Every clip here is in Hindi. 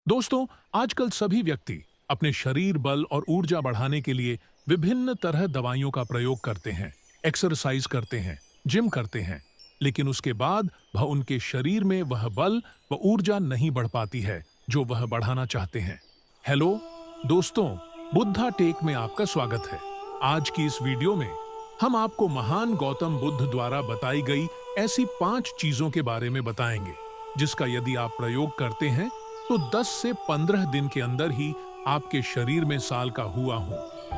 दोस्तों, आजकल सभी व्यक्ति अपने शरीर बल और ऊर्जा बढ़ाने के लिए विभिन्न तरह दवाइयों का प्रयोग करते हैं, एक्सरसाइज करते हैं, जिम करते हैं, लेकिन उसके बाद वह उनके शरीर में वह बल व ऊर्जा नहीं बढ़ पाती है जो वह बढ़ाना चाहते हैं। हेलो दोस्तों, बुद्धा टेक में आपका स्वागत है। आज की इस वीडियो में हम आपको महान गौतम बुद्ध द्वारा बताई गई ऐसी 5 चीजों के बारे में बताएंगे जिसका यदि आप प्रयोग करते हैं तो 10 से 15 दिन के अंदर ही आपके शरीर में साल का हुआ हूं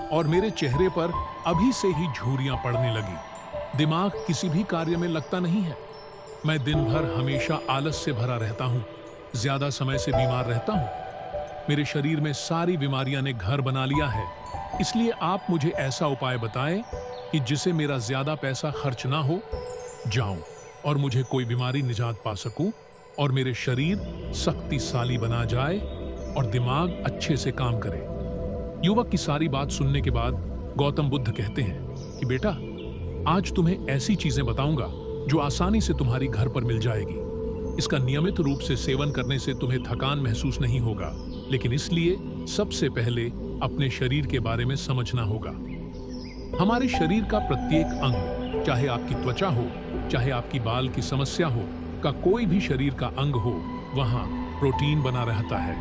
और मेरे चेहरे पर अभी से ही झुर्रियां पड़ने लगी। दिमाग किसी भी कार्य में लगता नहीं है। मैं दिन भर हमेशा आलस से भरा रहता हूं, ज्यादा समय से बीमार रहता हूं। मेरे शरीर में सारी बीमारियां ने घर बना लिया है। इसलिए आप मुझे ऐसा उपाय बताएं कि जिसे मेरा ज्यादा पैसा खर्च ना हो जाऊं और मुझे कोई बीमारी निजात पा सकूं और मेरे शरीर शक्तिशाली बना जाए और दिमाग अच्छे से काम करे। युवक की सारी बात सुनने के बाद गौतम बुद्ध कहते हैं कि बेटा, आज तुम्हें ऐसी चीजें बताऊंगा जो आसानी से तुम्हारी घर पर मिल जाएगी। इसका नियमित रूप से सेवन करने से तुम्हें थकान महसूस नहीं होगा, लेकिन इसलिए सबसे पहले अपने शरीर के बारे में समझना होगा। हमारे शरीर का प्रत्येक अंग, चाहे आपकी त्वचा हो, चाहे आपकी बाल की समस्या हो, का कोई भी शरीर का अंग हो, वहां प्रोटीन बना रहता है।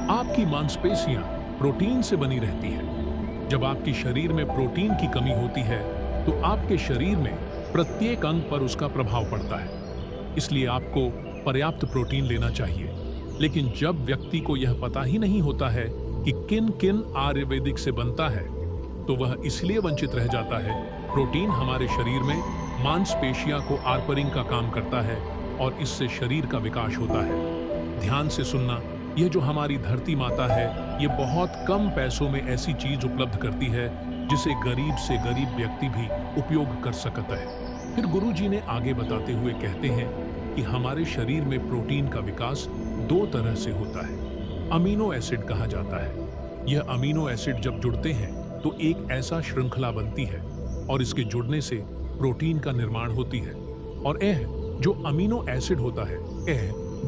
आपकी मांसपेशियां प्रोटीन से बनी रहती है। जब आपकी शरीर में प्रोटीन की कमी होती है तो आपके शरीर में प्रत्येक अंग पर उसका प्रभाव पड़ता है। इसलिए आपको पर्याप्त प्रोटीन लेना चाहिए। लेकिन जब व्यक्ति को यह पता ही नहीं होता है कि किन किन आयुर्वेदिक से बनता है, तो वह इसलिए वंचित रह जाता है। प्रोटीन हमारे शरीर में मांसपेशियां को आर्परिंग का काम करता है और इससे शरीर का विकास होता है। ध्यान से सुनना, यह जो हमारी धरती माता है, ये बहुत कम पैसों में ऐसी चीज उपलब्ध करती है जिसे गरीब से गरीब व्यक्ति भी उपयोग कर सकता है। फिर गुरुजी ने आगे बताते हुए कहते हैं कि हमारे शरीर में प्रोटीन का विकास 2 तरह से होता है। अमीनो एसिड कहा जाता है। यह अमीनो एसिड जब जुड़ते हैं तो एक ऐसा श्रृंखला बनती है और इसके जुड़ने से प्रोटीन का निर्माण होती है। और जो अमीनो एसिड होता है,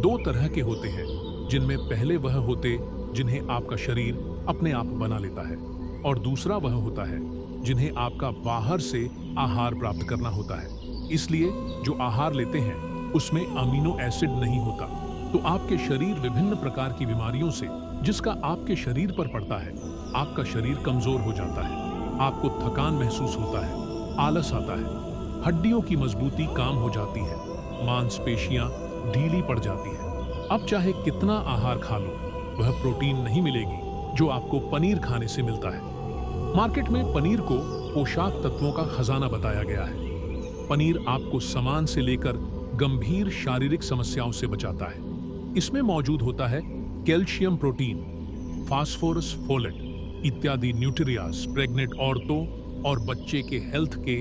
2 तरह के होते हैं, जिनमें पहले वह होते जिन्हें आपका शरीर अपने आप बना लेता है और दूसरा वह होता है जिन्हें आपका बाहर से आहार प्राप्त करना होता है। इसलिए जो आहार लेते हैं उसमें अमीनो एसिड नहीं होता, तो आपके शरीर विभिन्न प्रकार की बीमारियों से जिसका आपके शरीर पर पड़ता है, आपका शरीर कमजोर हो जाता है। आपको थकान महसूस होता है, आलस आता है, हड्डियों की मजबूती काम हो जाती है, मांसपेशियां ढीली पड़ जाती है। अब चाहे कितना आहार खा लो, वह प्रोटीन नहीं मिलेगी जो आपको पनीर खाने से मिलता है। मार्केट में पनीर को पोषक तत्वों का खजाना बताया गया है। पनीर आपको सामान से लेकर गंभीर शारीरिक समस्याओं से बचाता है। इसमें मौजूद होता है कैल्शियम, प्रोटीन, फास्फोरस, फोलेट इत्यादि न्यूट्रियास प्रेग्नेंट औरतों और बच्चे के हेल्थ के